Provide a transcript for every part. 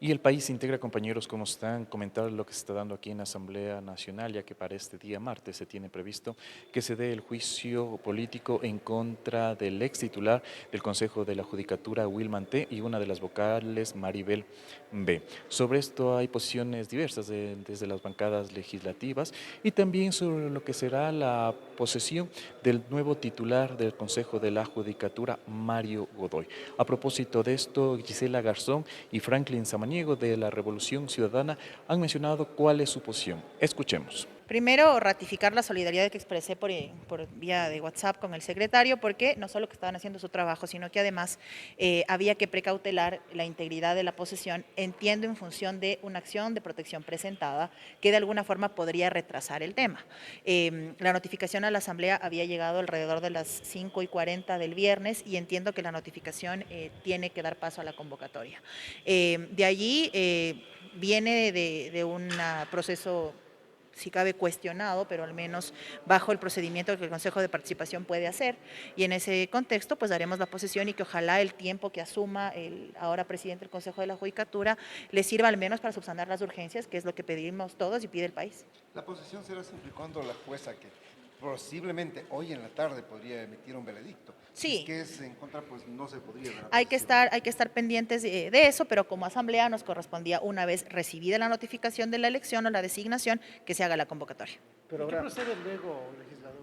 Y el país integra, compañeros, ¿cómo están? Comentar lo que se está dando aquí en la Asamblea Nacional, ya que para este día martes se tiene previsto que se dé el juicio político en contra del ex titular del Consejo de la Judicatura, Wilman T., y una de las vocales, Maribel B. Sobre esto hay posiciones diversas desde las bancadas legislativas y también sobre lo que será la posesión del nuevo titular del Consejo de la Judicatura, Mario Godoy. A propósito de esto, Gisela Garzón y Franklin Samaniego de la Revolución Ciudadana han mencionado cuál es su posición. Escuchemos. Primero, ratificar la solidaridad que expresé por vía de WhatsApp con el secretario, porque no solo que estaban haciendo su trabajo, sino que además había que precautelar la integridad de la posesión, entiendo en función de una acción de protección presentada que de alguna forma podría retrasar el tema. La notificación a la Asamblea había llegado alrededor de las 5:40 del viernes y entiendo que la notificación tiene que dar paso a la convocatoria. De allí viene de un proceso, si cabe, cuestionado, pero al menos bajo el procedimiento que el Consejo de Participación puede hacer, y en ese contexto pues daremos la posesión y que ojalá el tiempo que asuma el ahora presidente del Consejo de la Judicatura le sirva al menos para subsanar las urgencias, que es lo que pedimos todos y pide el país. La posesión será siempre y cuando la jueza, que posiblemente hoy en la tarde podría emitir un veredicto. Sí. Si es que es en contra, pues no se podría dar. Hay que estar pendientes de eso, pero como Asamblea nos correspondía, una vez recibida la notificación de la elección o la designación, que se haga la convocatoria. Pero ¿qué procede luego, legisladores?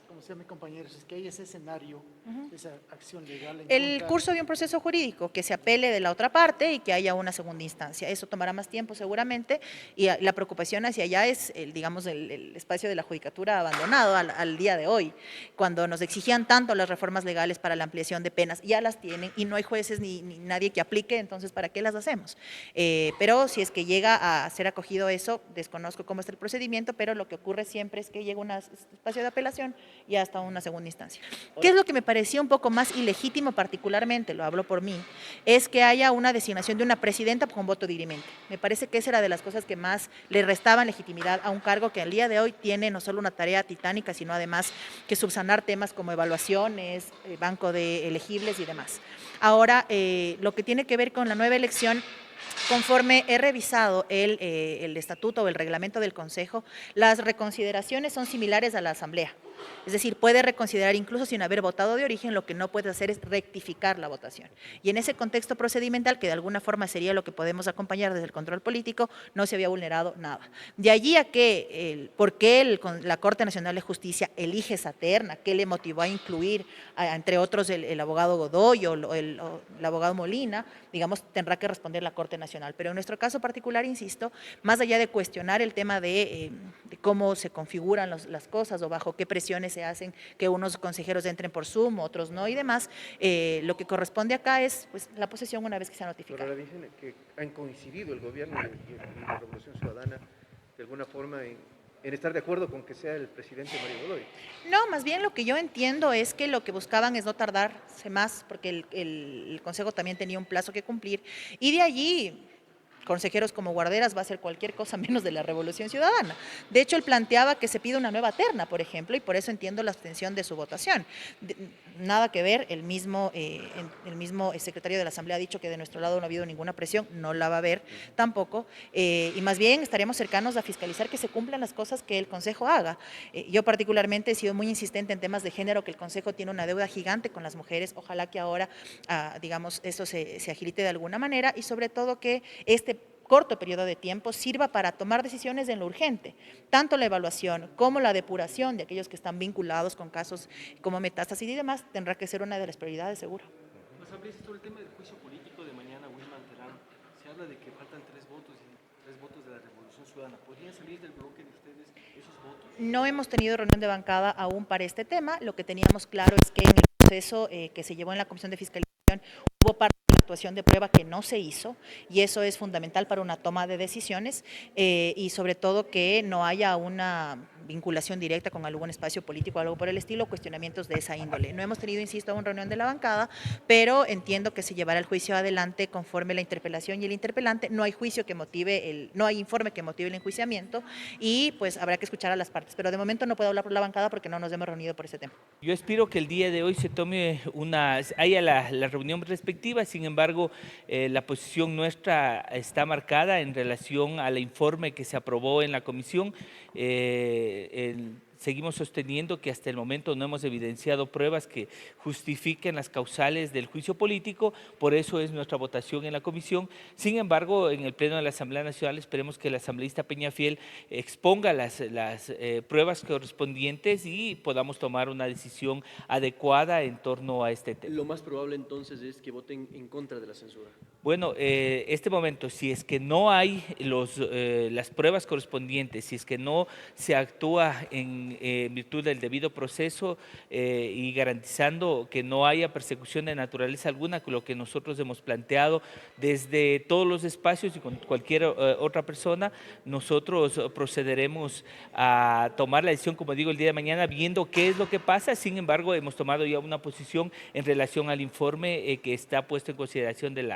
Como decía mi compañero, es que hay ese escenario, esa acción legal. El curso de un proceso jurídico, que se apele de la otra parte y que haya una segunda instancia. Eso tomará más tiempo seguramente, y la preocupación hacia allá es, digamos, el espacio de la judicatura abandonado al día de hoy, cuando nos exigían tanto las reformas legales para la ampliación de penas, ya las tienen y no hay jueces ni nadie que aplique, entonces ¿para qué las hacemos? Pero si es que llega a ser acogido eso, desconozco cómo está el procedimiento, pero lo que ocurre siempre es que llega un espacio de apelación y hasta una segunda instancia. ¿Qué es lo que me parecía un poco más ilegítimo particularmente, lo hablo por mí, es que haya una designación de una presidenta con voto dirimente? Me parece que esa era de las cosas que más le restaban legitimidad a un cargo que al día de hoy tiene no solo una tarea titánica, sino además que subsanar temas como evaluaciones, banco de elegibles y demás. Ahora, lo que tiene que ver con la nueva elección, conforme he revisado el estatuto o el reglamento del Consejo, las reconsideraciones son similares a la Asamblea. Es decir, puede reconsiderar incluso sin haber votado de origen, lo que no puede hacer es rectificar la votación. Y en ese contexto procedimental, que de alguna forma sería lo que podemos acompañar desde el control político, no se había vulnerado nada. De allí a que, por qué la Corte Nacional de Justicia elige esa terna, qué le motivó a incluir, entre otros, el abogado Godoy o el abogado Molina, digamos, tendrá que responder la Corte Nacional. Pero en nuestro caso particular, insisto, más allá de cuestionar el tema de cómo se configuran las cosas o bajo qué presiones se hacen que unos consejeros entren por Zoom, otros no y demás, lo que corresponde acá es pues la posesión una vez que se ha notificado. Pero ahora dicen que han coincidido el gobierno y la Revolución Ciudadana de alguna forma en estar de acuerdo con que sea el presidente Mario Godoy. No, más bien lo que yo entiendo es que lo que buscaban es no tardarse más, porque el Consejo también tenía un plazo que cumplir, y de allí consejeros como Guarderas va a hacer cualquier cosa menos de la Revolución Ciudadana. De hecho, él planteaba que se pida una nueva terna, por ejemplo, y por eso entiendo la abstención de su votación. Nada que ver, el mismo secretario de la Asamblea ha dicho que de nuestro lado no ha habido ninguna presión, no la va a haber tampoco, y más bien estaremos cercanos a fiscalizar que se cumplan las cosas que el Consejo haga. Yo particularmente he sido muy insistente en temas de género, que el Consejo tiene una deuda gigante con las mujeres, ojalá que ahora, digamos, eso se agilite de alguna manera, y sobre todo que este corto periodo de tiempo sirva para tomar decisiones en lo urgente, tanto la evaluación como la depuración de aquellos que están vinculados con casos como metástasis y demás, tendrá que ser una de las prioridades, seguro. Nos habléis sobre el tema del juicio político de mañana, Wilman Terán. Se habla de que faltan 3 votos y 3 votos de la Revolución Ciudadana. ¿Podrían salir del bloque de ustedes esos votos? No hemos tenido reunión de bancada aún para este tema. Lo que teníamos claro es que en el proceso que se llevó en la Comisión de Fiscalización hubo parte de la actuación de prueba que no se hizo, y eso es fundamental para una toma de decisiones, y sobre todo que no haya una vinculación directa con algún espacio político o algo por el estilo, cuestionamientos de esa índole. No hemos tenido, insisto, una reunión de la bancada, pero entiendo que se llevará el juicio adelante conforme la interpelación y el interpelante. No hay juicio que motive no hay informe que motive el enjuiciamiento y pues habrá que escuchar a las partes. Pero de momento no puedo hablar por la bancada porque no nos hemos reunido por ese tema. Yo espero que el día de hoy se tome haya la reunión respectiva, sin embargo, la posición nuestra está marcada en relación al informe que se aprobó en la comisión. Seguimos sosteniendo que hasta el momento no hemos evidenciado pruebas que justifiquen las causales del juicio político, por eso es nuestra votación en la comisión. Sin embargo, en el Pleno de la Asamblea Nacional esperemos que el asambleísta Peñafiel exponga las pruebas correspondientes y podamos tomar una decisión adecuada en torno a este tema. Lo más probable entonces es que voten en contra de la censura. Bueno, este momento, si es que no hay las pruebas correspondientes, si es que no se actúa en virtud del debido proceso y garantizando que no haya persecución de naturaleza alguna, lo que nosotros hemos planteado desde todos los espacios y con cualquier otra persona, nosotros procederemos a tomar la decisión, como digo, el día de mañana, viendo qué es lo que pasa. Sin embargo, hemos tomado ya una posición en relación al informe que está puesto en consideración del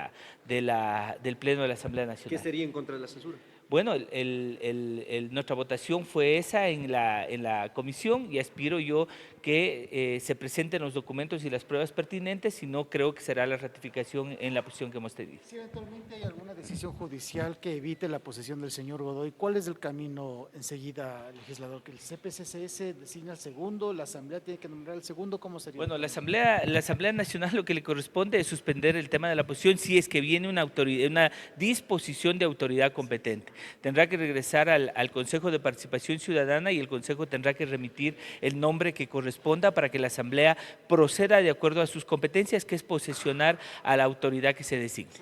Pleno de la Asamblea Nacional. ¿Qué sería en contra de la censura? Bueno, nuestra votación fue esa en la comisión y aspiro yo que se presenten los documentos y las pruebas pertinentes, si no creo que será la ratificación en la posición que hemos tenido. Si eventualmente hay alguna decisión judicial que evite la posesión del señor Godoy, ¿cuál es el camino enseguida, legislador? ¿Que el CPCCS designa el segundo, la Asamblea tiene que nombrar el segundo? ¿Cómo sería? Bueno, la Asamblea Nacional lo que le corresponde es suspender el tema de la posición si es que viene una disposición de autoridad competente. Tendrá que regresar al Consejo de Participación Ciudadana y el Consejo tendrá que remitir el nombre que corresponda para que la Asamblea proceda de acuerdo a sus competencias, que es posesionar a la autoridad que se designe.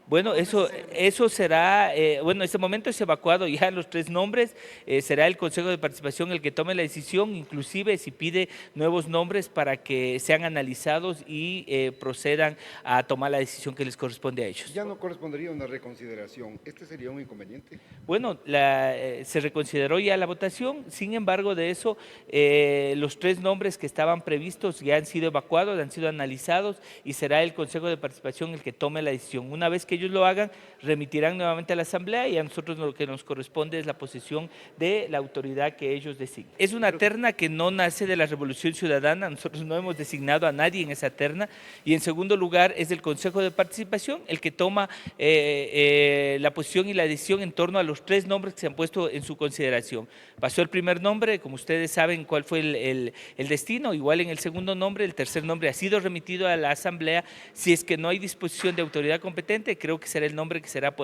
Bueno, eso será, en este momento es evacuado ya los 3 nombres, será el Consejo de Participación el que tome la decisión, inclusive si pide nuevos nombres para que sean analizados y procedan a tomar la decisión que les corresponde a ellos. Ya no correspondería una reconsideración, ¿este sería un inconveniente? Bueno, se reconsideró ya la votación, sin embargo de eso, los 3 nombres que estaban previstos ya han sido evacuados, han sido analizados y será el Consejo de Participación el que tome la decisión. Una vez que ellos lo hagan, remitirán nuevamente a la Asamblea y a nosotros lo que nos corresponde es la posesión de la autoridad que ellos designen. Es una terna que no nace de la Revolución Ciudadana, nosotros no hemos designado a nadie en esa terna, y en segundo lugar es el Consejo de Participación el que toma la posición y la decisión en torno a los 3 nombres que se han puesto en su consideración. Pasó el primer nombre, como ustedes saben cuál fue el destino, igual en el segundo nombre, el tercer nombre ha sido remitido a la Asamblea. Si es que no hay disposición de autoridad competente, creo que será el nombre que será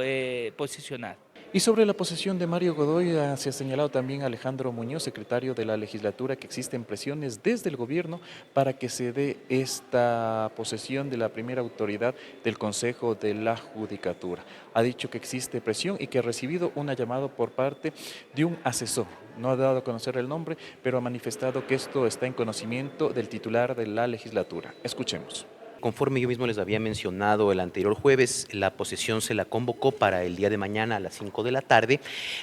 posicionado. Y sobre la posesión de Mario Godoy, se ha señalado también Alejandro Muñoz, secretario de la legislatura, que existen presiones desde el gobierno para que se dé esta posesión de la primera autoridad del Consejo de la Judicatura. Ha dicho que existe presión y que ha recibido una llamada por parte de un asesor. No ha dado a conocer el nombre, pero ha manifestado que esto está en conocimiento del titular de la legislatura. Escuchemos. Conforme yo mismo les había mencionado el anterior jueves, la posesión se la convocó para el día de mañana a las 5 de la tarde.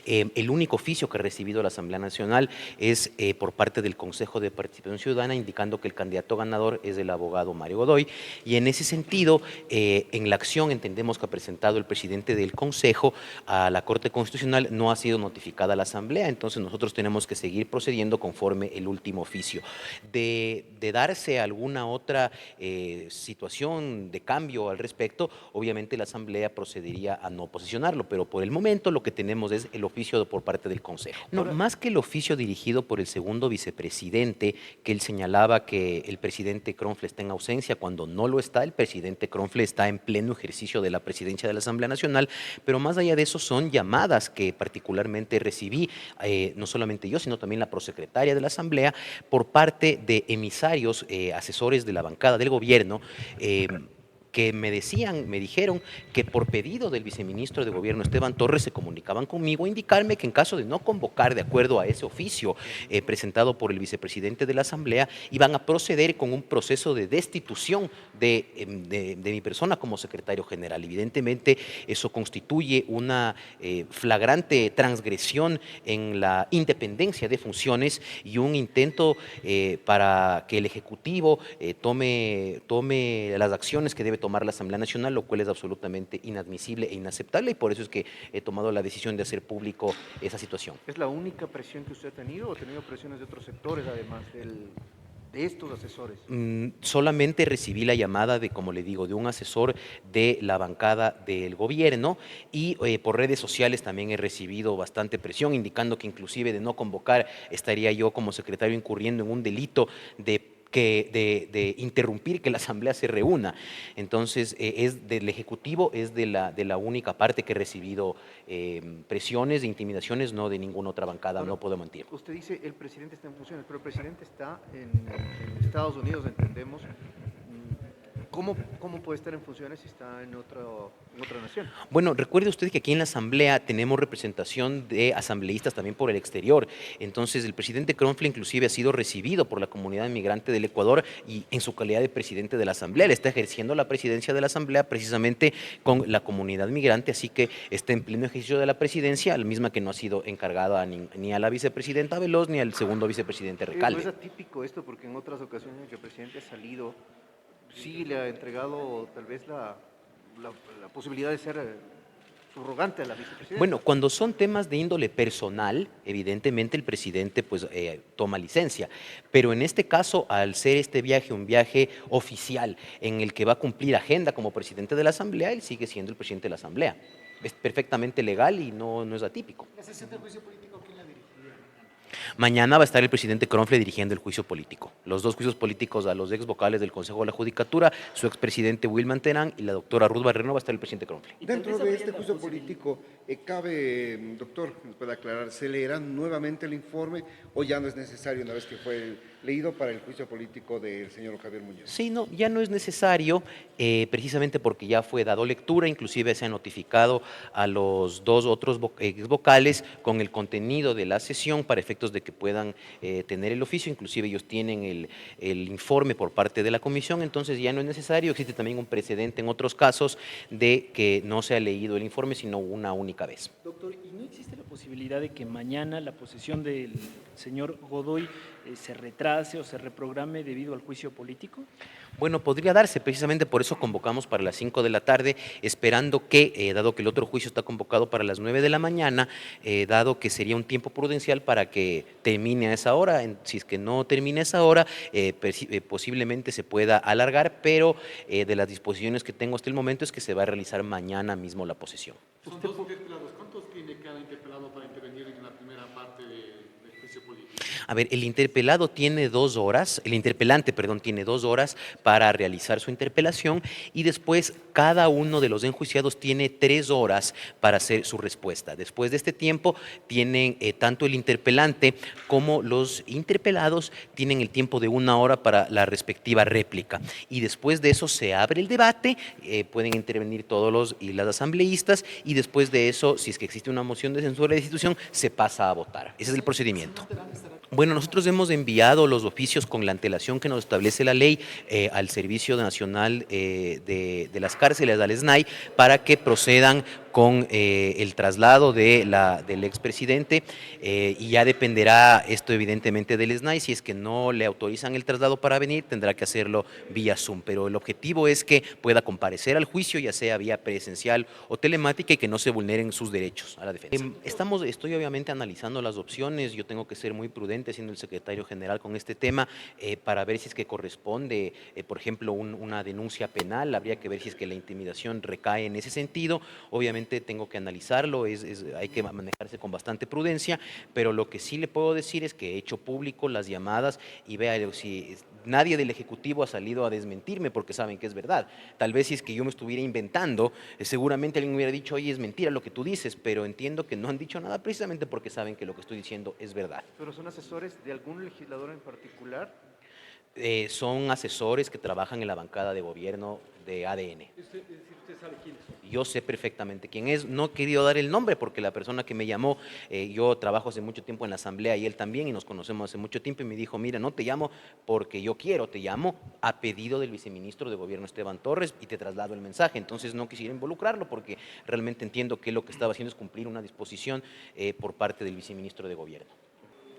El único oficio que ha recibido la Asamblea Nacional es por parte del Consejo de Participación Ciudadana, indicando que el candidato ganador es el abogado Mario Godoy. Y en ese sentido, en la acción entendemos que ha presentado el presidente del Consejo a la Corte Constitucional, no ha sido notificada a la Asamblea, entonces nosotros tenemos que seguir procediendo conforme el último oficio. De darse alguna otra situación de cambio al respecto, obviamente la Asamblea procedería a no posesionarlo, pero por el momento lo que tenemos es el oficio por parte del Consejo. No, más que el oficio dirigido por el segundo vicepresidente, que él señalaba que el presidente Kronfle está en ausencia, cuando no lo está, el presidente Kronfle está en pleno ejercicio de la presidencia de la Asamblea Nacional, pero más allá de eso son llamadas que particularmente recibí, no solamente yo, sino también la prosecretaria de la Asamblea, por parte de emisarios, asesores de la bancada del gobierno, que me dijeron que por pedido del viceministro de Gobierno Esteban Torres se comunicaban conmigo a indicarme que en caso de no convocar de acuerdo a ese oficio presentado por el vicepresidente de la Asamblea, iban a proceder con un proceso de destitución de mi persona como secretario general. Evidentemente, eso constituye una flagrante transgresión en la independencia de funciones y un intento para que el Ejecutivo tome las acciones que debe tomar la Asamblea Nacional, lo cual es absolutamente inadmisible e inaceptable, y por eso es que he tomado la decisión de hacer público esa situación. ¿Es la única presión que usted ha tenido o ha tenido presiones de otros sectores además de estos asesores? Solamente recibí la llamada de, como le digo, de un asesor de la bancada del gobierno, y por redes sociales también he recibido bastante presión, indicando que inclusive de no convocar estaría yo como secretario incurriendo en un delito de interrumpir que la Asamblea se reúna. Entonces, es del Ejecutivo, es de la única parte que he recibido presiones, de intimidaciones, no de ninguna otra bancada. Ahora, no puedo mentir. Usted dice el presidente está en funciones, pero el presidente está en Estados Unidos, entendemos. ¿Cómo puede estar en funciones si está en otra nación? Bueno, recuerde usted que aquí en la Asamblea tenemos representación de asambleístas también por el exterior. Entonces, el presidente Kronfle inclusive ha sido recibido por la comunidad migrante del Ecuador, y en su calidad de presidente de la Asamblea, él está ejerciendo la presidencia de la Asamblea precisamente con la comunidad migrante, así que está en pleno ejercicio de la presidencia, la misma que no ha sido encargada ni a la vicepresidenta Veloz ni al segundo vicepresidente Recalde. No es atípico esto, porque en otras ocasiones en que el presidente ha salido, sí le ha entregado tal vez la posibilidad de ser subrogante a la vicepresidenta. Bueno, cuando son temas de índole personal, evidentemente el presidente pues toma licencia, pero en este caso, al ser este viaje un viaje oficial en el que va a cumplir agenda como presidente de la Asamblea, él sigue siendo el presidente de la Asamblea. Es perfectamente legal y no es atípico. ¿La sesión del juicio político quién la dirigiría? Mañana va a estar el presidente Kronfle dirigiendo el juicio político. Los dos juicios políticos a los ex vocales del Consejo de la Judicatura, su expresidente Wilman Terán y la doctora Ruth Barreno, va a estar el presidente Kronfle. Dentro de este juicio político, cabe, doctor, nos puede aclarar, ¿se leerá nuevamente el informe o ya no es necesario una vez que fue leído para el juicio político del señor Javier Muñoz? Sí, no, ya no es necesario, precisamente porque ya fue dado lectura, inclusive se ha notificado a los dos otros ex vocales con el contenido de la sesión para efectos de que puedan tener el oficio, inclusive ellos tienen el informe por parte de la comisión, entonces ya no es necesario. Existe también un precedente en otros casos de que no se ha leído el informe sino una única vez. Doctor, ¿y no existe la posibilidad de que mañana la posesión del señor Godoy se retrase o se reprograme debido al juicio político? Bueno, podría darse, precisamente por eso convocamos para las 5 de la tarde, esperando que, dado que el otro juicio está convocado para las 9 de la mañana, dado que sería un tiempo prudencial para que termine a esa hora, si es que no termina a esa hora, posiblemente se pueda alargar, pero de las disposiciones que tengo hasta el momento es que se va a realizar mañana mismo la posesión. Son dos interpelados. ¿Cuántos tiene cada interpelado para intervenir en la primera parte del juicio político? A ver, el interpelante, tiene 2 horas para realizar su interpelación, y después cada uno de los enjuiciados tiene 3 horas para hacer su respuesta. Después de este tiempo tienen tanto el interpelante como los interpelados tienen el tiempo de 1 hora para la respectiva réplica, y después de eso se abre el debate, pueden intervenir todos los y las asambleístas, y después de eso, si es que existe una moción de censura de destitución, se pasa a votar. Ese es el procedimiento. Bueno, nosotros hemos enviado los oficios con la antelación que nos establece la ley al Servicio Nacional de las Cárceles, al SNAI, para que procedan con el traslado del expresidente, y ya dependerá esto evidentemente del SNAI. Si es que no le autorizan el traslado para venir, tendrá que hacerlo vía Zoom, pero el objetivo es que pueda comparecer al juicio, ya sea vía presencial o telemática, y que no se vulneren sus derechos a la defensa. Estoy obviamente analizando las opciones. Yo tengo que ser muy prudente siendo el secretario general con este tema, para ver si es que corresponde, por ejemplo, una denuncia penal. Habría que ver si es que la intimidación recae en ese sentido. Obviamente tengo que analizarlo, hay que manejarse con bastante prudencia, pero lo que sí le puedo decir es que he hecho público las llamadas, y vea, si nadie del Ejecutivo ha salido a desmentirme, porque saben que es verdad. Tal vez si es que yo me estuviera inventando, seguramente alguien me hubiera dicho, oye, es mentira lo que tú dices, pero entiendo que no han dicho nada precisamente porque saben que lo que estoy diciendo es verdad. ¿Pero son asesores de algún legislador en particular? Son asesores que trabajan en la bancada de gobierno de ADN. ¿Usted sabe quiénes son? Yo sé perfectamente quién es, no he querido dar el nombre porque la persona que me llamó, yo trabajo hace mucho tiempo en la asamblea y él también, y nos conocemos hace mucho tiempo, y me dijo, mira, no te llamo porque yo quiero, te llamo a pedido del viceministro de gobierno Esteban Torres y te traslado el mensaje. Entonces no quisiera involucrarlo porque realmente entiendo que lo que estaba haciendo es cumplir una disposición por parte del viceministro de gobierno.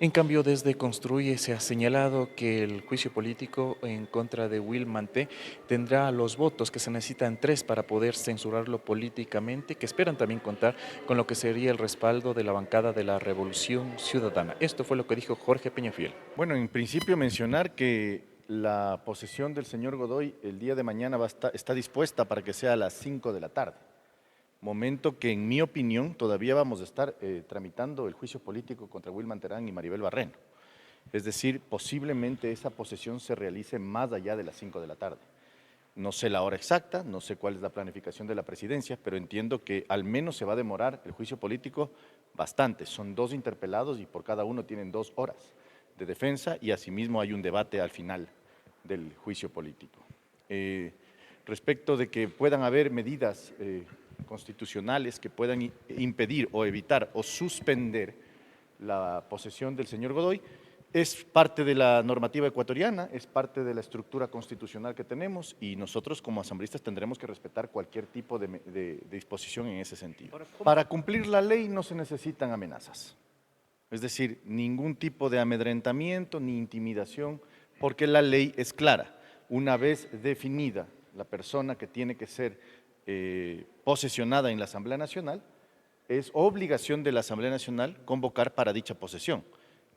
En cambio, desde Construye se ha señalado que el juicio político en contra de Will Manté tendrá los votos que se necesitan 3 para poder censurarlo políticamente, que esperan también contar con lo que sería el respaldo de la bancada de la Revolución Ciudadana. Esto fue lo que dijo Jorge Peñafiel. Bueno, en principio mencionar que la posesión del señor Godoy el día de mañana está dispuesta para que sea a las 5 de la tarde. Momento que en mi opinión todavía vamos a estar tramitando el juicio político contra Wilman Terán y Maribel Barreno. Es decir, posiblemente esa posesión se realice más allá de las 5 de la tarde. No sé la hora exacta, no sé cuál es la planificación de la presidencia, pero entiendo que al menos se va a demorar el juicio político bastante. Son 2 interpelados y por cada uno tienen 2 horas de defensa y asimismo hay un debate al final del juicio político. Respecto de que puedan haber medidas constitucionales que puedan impedir o evitar o suspender la posesión del señor Godoy, es parte de la normativa ecuatoriana, es parte de la estructura constitucional que tenemos y nosotros como asambleístas tendremos que respetar cualquier tipo de disposición en ese sentido. Para cumplir la ley no se necesitan amenazas, es decir, ningún tipo de amedrentamiento ni intimidación, porque la ley es clara. Una vez definida la persona que tiene que ser posesionada en la Asamblea Nacional, es obligación de la Asamblea Nacional convocar para dicha posesión,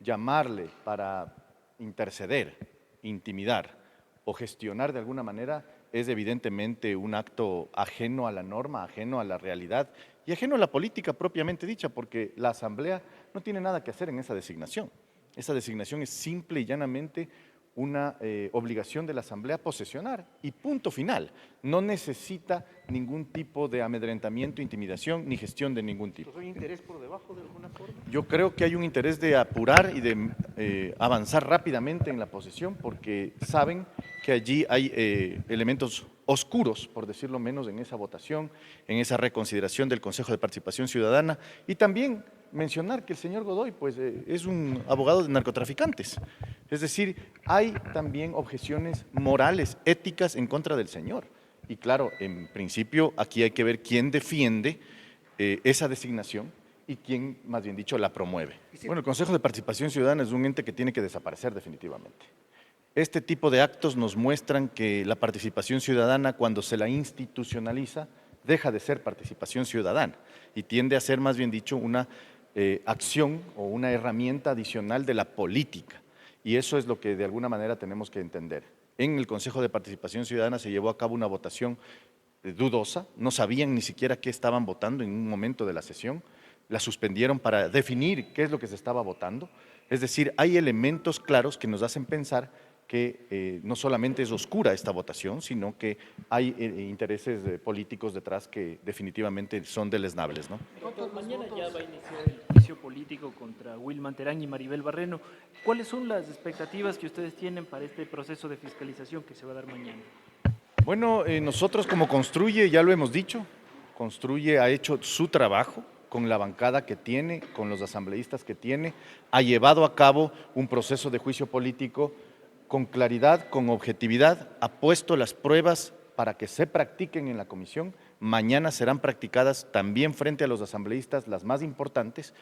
llamarle para interceder, intimidar o gestionar de alguna manera es evidentemente un acto ajeno a la norma, ajeno a la realidad y ajeno a la política propiamente dicha, porque la Asamblea no tiene nada que hacer en esa designación. Esa designación es simple y llanamente una obligación de la Asamblea posesionar y punto final. No necesita ningún tipo de amedrentamiento, intimidación ni gestión de ningún tipo. ¿Hay interés por debajo de alguna forma? Yo creo que hay un interés de apurar y de avanzar rápidamente en la posesión porque saben que allí hay elementos oscuros, por decirlo menos, en esa votación, en esa reconsideración del Consejo de Participación Ciudadana y también mencionar que el señor Godoy pues, es un abogado de narcotraficantes. Es decir, hay también objeciones morales, éticas en contra del señor. Y claro, en principio aquí hay que ver quién defiende esa designación y quién, más bien dicho, la promueve. Bueno, el Consejo de Participación Ciudadana es un ente que tiene que desaparecer definitivamente. Este tipo de actos nos muestran que la participación ciudadana, cuando se la institucionaliza, deja de ser participación ciudadana y tiende a ser, más bien dicho, una acción o una herramienta adicional de la política. Y eso es lo que de alguna manera tenemos que entender. En el Consejo de Participación Ciudadana se llevó a cabo una votación dudosa, no sabían ni siquiera qué estaban votando en un momento de la sesión, la suspendieron para definir qué es lo que se estaba votando. Es decir, hay elementos claros que nos hacen pensar que no solamente es oscura esta votación, sino que hay intereses políticos detrás que definitivamente son deleznables, ¿no? Mañana ya va a iniciar el juicio político contra Wilman Terán y Maribel Barreno. ¿Cuáles son las expectativas que ustedes tienen para este proceso de fiscalización que se va a dar mañana? Bueno, nosotros como Construye, ya lo hemos dicho, Construye ha hecho su trabajo con la bancada que tiene, con los asambleístas que tiene, ha llevado a cabo un proceso de juicio político con claridad, con objetividad, ha puesto las pruebas para que se practiquen en la comisión. Mañana serán practicadas también frente a los asambleístas, las más importantes,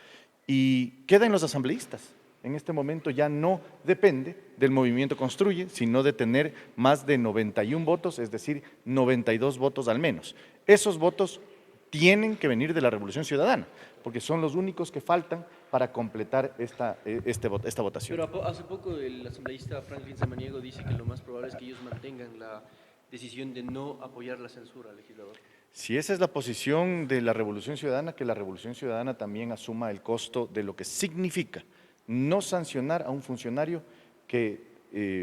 y queda en los asambleístas. En este momento ya no depende del movimiento Construye, sino de tener más de 91 votos, es decir, 92 votos al menos. Esos votos tienen que venir de la Revolución Ciudadana, porque son los únicos que faltan para completar esta votación. Pero hace poco el asambleísta Franklin Samaniego dice que lo más probable es que ellos mantengan la decisión de no apoyar la censura al legislador. Si esa es la posición de la Revolución Ciudadana, que la Revolución Ciudadana también asuma el costo de lo que significa no sancionar a un funcionario que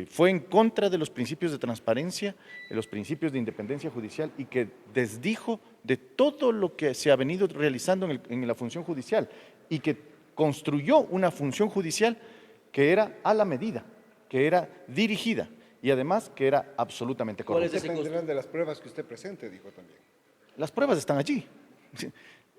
fue en contra de los principios de transparencia, de los principios de independencia judicial y que desdijo de todo lo que se ha venido realizando en la función judicial y que construyó una función judicial que era a la medida, que era dirigida y además que era absolutamente ¿Cuál es corrupto. ese costo? Dependerán de las pruebas que usted presente, dijo también. Las pruebas están allí.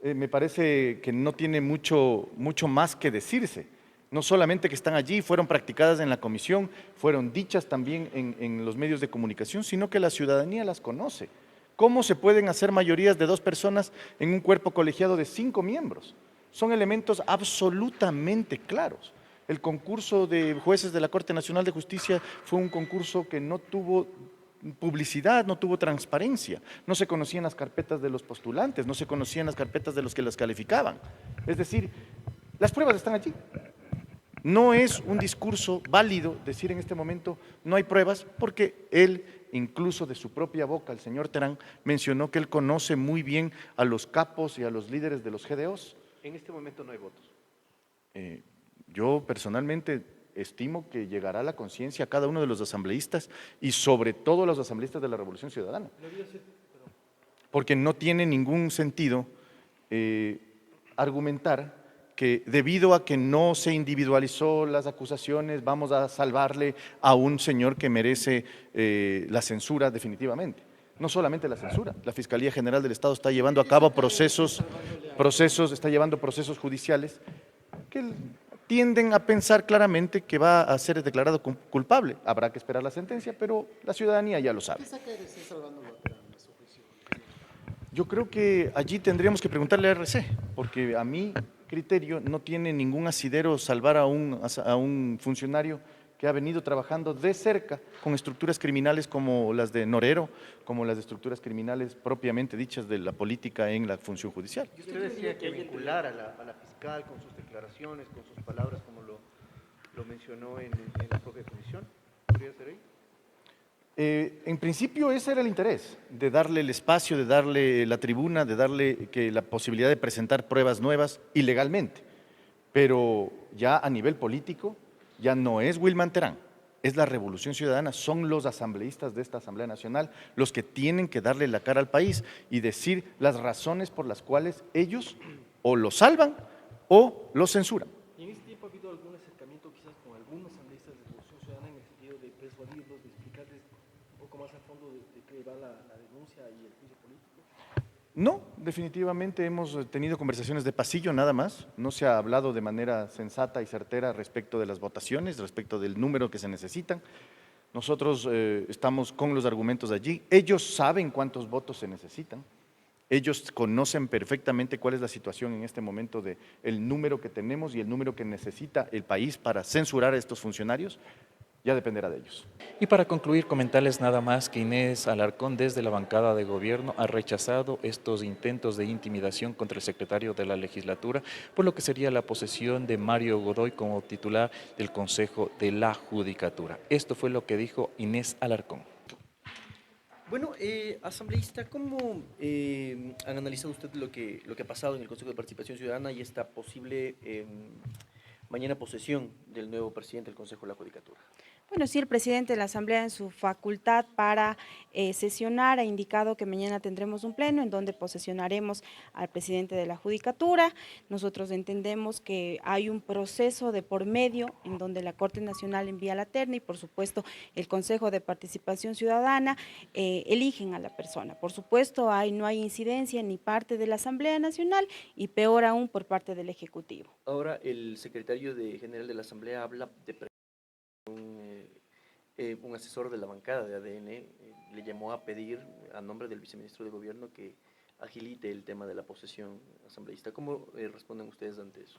Me parece que no tiene mucho más que decirse. No solamente que están allí, fueron practicadas en la comisión, fueron dichas también en los medios de comunicación, sino que la ciudadanía las conoce. ¿Cómo se pueden hacer mayorías de 2 personas en un cuerpo colegiado de 5 miembros? Son elementos absolutamente claros. El concurso de jueces de la Corte Nacional de Justicia fue un concurso que no tuvo publicidad, no tuvo transparencia, no se conocían las carpetas de los postulantes, no se conocían las carpetas de los que las calificaban. Es decir, las pruebas están allí. No es un discurso válido decir en este momento no hay pruebas, porque él, incluso de su propia boca, el señor Terán, mencionó que él conoce muy bien a los capos y a los líderes de los GDOs. En este momento no hay votos. Yo personalmente estimo que llegará a la conciencia a cada uno de los asambleístas y sobre todo a los asambleístas de la Revolución Ciudadana. Porque no tiene ningún sentido argumentar que debido a que no se individualizó las acusaciones, vamos a salvarle a un señor que merece la censura definitivamente. No solamente la censura, la Fiscalía General del Estado está llevando a cabo procesos judiciales que tienden a pensar claramente que va a ser declarado culpable. Habrá que esperar la sentencia, pero la ciudadanía ya lo sabe. Yo creo que allí tendríamos que preguntarle a RC, porque a mi criterio no tiene ningún asidero salvar a un funcionario que ha venido trabajando de cerca con estructuras criminales como las de Norero, como las de estructuras criminales propiamente dichas de la política en la función judicial. Y usted decía que vincular a la fiscal con sus declaraciones, con sus palabras, como lo mencionó en la propia comisión. ¿Podría ser ahí? En principio ese era el interés, de darle el espacio, de darle la tribuna, de darle la posibilidad de presentar pruebas nuevas ilegalmente. Pero ya a nivel político, ya no es Wilman Terán, es la Revolución Ciudadana, son los asambleístas de esta Asamblea Nacional los que tienen que darle la cara al país y decir las razones por las cuales ellos o lo salvan o lo censuran. ¿Y en este tiempo ha habido algún acercamiento quizás con algunos asambleístas de Revolución Ciudadana en el sentido de persuadirlos, de explicarles un poco más a fondo de qué va la denuncia y el juicio político? No, definitivamente hemos tenido conversaciones de pasillo nada más, no se ha hablado de manera sensata y certera respecto de las votaciones, respecto del número que se necesitan. Nosotros estamos con los argumentos allí, ellos saben cuántos votos se necesitan, ellos conocen perfectamente cuál es la situación en este momento del número que tenemos y el número que necesita el país para censurar a estos funcionarios. Ya dependerá de ellos. Y para concluir, comentarles nada más que Inés Alarcón desde la bancada de gobierno ha rechazado estos intentos de intimidación contra el secretario de la legislatura por lo que sería la posesión de Mario Godoy como titular del Consejo de la Judicatura. Esto fue lo que dijo Inés Alarcón. Bueno, asambleísta, ¿cómo han analizado usted lo que ha pasado en el Consejo de Participación Ciudadana y esta posible mañana posesión del nuevo presidente del Consejo de la Judicatura? Bueno, sí, el presidente de la Asamblea en su facultad para sesionar ha indicado que mañana tendremos un pleno en donde posesionaremos al presidente de la Judicatura. Nosotros entendemos que hay un proceso de por medio en donde la Corte Nacional envía la terna y por supuesto el Consejo de Participación Ciudadana eligen a la persona. Por supuesto no hay incidencia ni parte de la Asamblea Nacional y peor aún por parte del Ejecutivo. Ahora el secretario general de la Asamblea habla de un asesor de la bancada de ADN le llamó a pedir a nombre del viceministro de Gobierno que agilite el tema de la posesión asambleísta. ¿Cómo responden ustedes ante eso?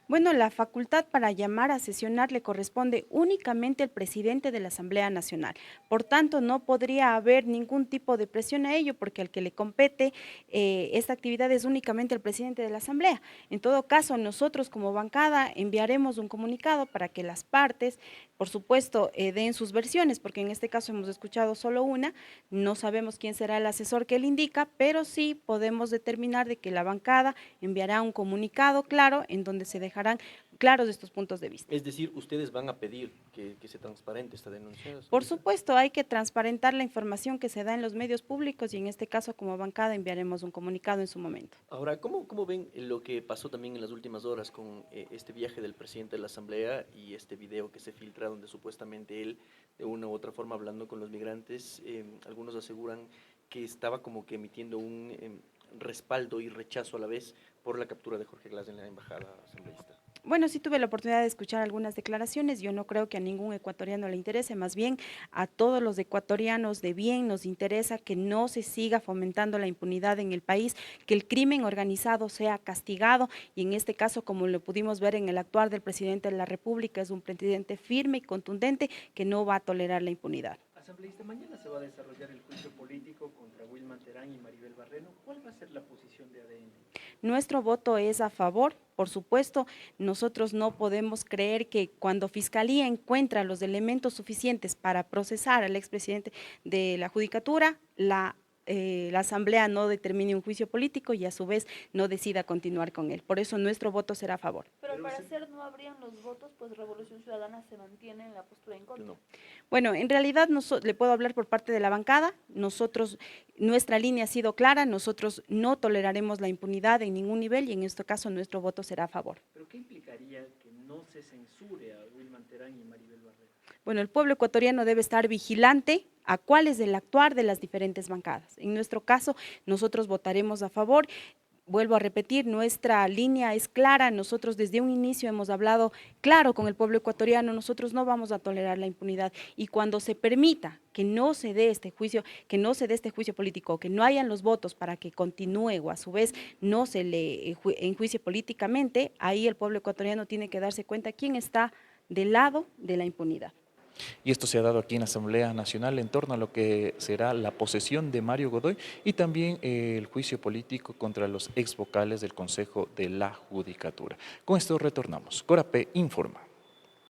Bueno, la facultad para llamar a sesionar le corresponde únicamente al presidente de la Asamblea Nacional. Por tanto, no podría haber ningún tipo de presión a ello porque al que le compete esta actividad es únicamente el presidente de la Asamblea. En todo caso, nosotros como bancada enviaremos un comunicado para que las partes, por supuesto, den sus versiones, porque en este caso hemos escuchado solo una, no sabemos quién será el asesor que él indica, pero sí podemos determinar de que la bancada enviará un comunicado claro en donde se dejarán claros estos puntos de vista. Es decir, ustedes van a pedir que se transparente esta denuncia. Por supuesto, hay que transparentar la información que se da en los medios públicos y en este caso como bancada enviaremos un comunicado en su momento. Ahora, ¿cómo ven lo que pasó también en las últimas horas con este viaje del presidente de la Asamblea y este video que se filtra donde supuestamente él, de una u otra forma, hablando con los migrantes, algunos aseguran que estaba como que emitiendo un respaldo y rechazo a la vez por la captura de Jorge Glass en la embajada asambleísta? Bueno, sí tuve la oportunidad de escuchar algunas declaraciones. Yo no creo que a ningún ecuatoriano le interese, más bien a todos los ecuatorianos de bien nos interesa que no se siga fomentando la impunidad en el país, que el crimen organizado sea castigado y en este caso, como lo pudimos ver en el actuar del presidente de la República, es un presidente firme y contundente que no va a tolerar la impunidad. Asambleísta, mañana se va a desarrollar el juicio político contra Wilman Terán y Maribel Barreno. ¿Cuál va a ser la posición de ADN? Nuestro voto es a favor, por supuesto. Nosotros no podemos creer que cuando Fiscalía encuentra los elementos suficientes para procesar al expresidente de la Judicatura, la Asamblea no determine un juicio político y a su vez no decida continuar con él. Por eso nuestro voto será a favor. Pero para hacer no habrían los votos, pues Revolución Ciudadana se mantiene en la postura en contra. No. Bueno, en realidad le puedo hablar por parte de la bancada. Nuestra línea ha sido clara, nosotros no toleraremos la impunidad en ningún nivel y en este caso nuestro voto será a favor. ¿Pero qué implicaría que no se censure a Wilman Terán y Maribel Barreno? Bueno, el pueblo ecuatoriano debe estar vigilante a cuál es el actuar de las diferentes bancadas. En nuestro caso, nosotros votaremos a favor. Vuelvo a repetir, nuestra línea es clara, nosotros desde un inicio hemos hablado claro con el pueblo ecuatoriano, nosotros no vamos a tolerar la impunidad y cuando se permita que no se dé este juicio, político, que no hayan los votos para que continúe o a su vez no se le enjuicie políticamente, ahí el pueblo ecuatoriano tiene que darse cuenta quién está del lado de la impunidad. Y esto se ha dado aquí en la Asamblea Nacional en torno a lo que será la posesión de Mario Godoy y también el juicio político contra los ex vocales del Consejo de la Judicatura. Con esto retornamos. Corapé informa.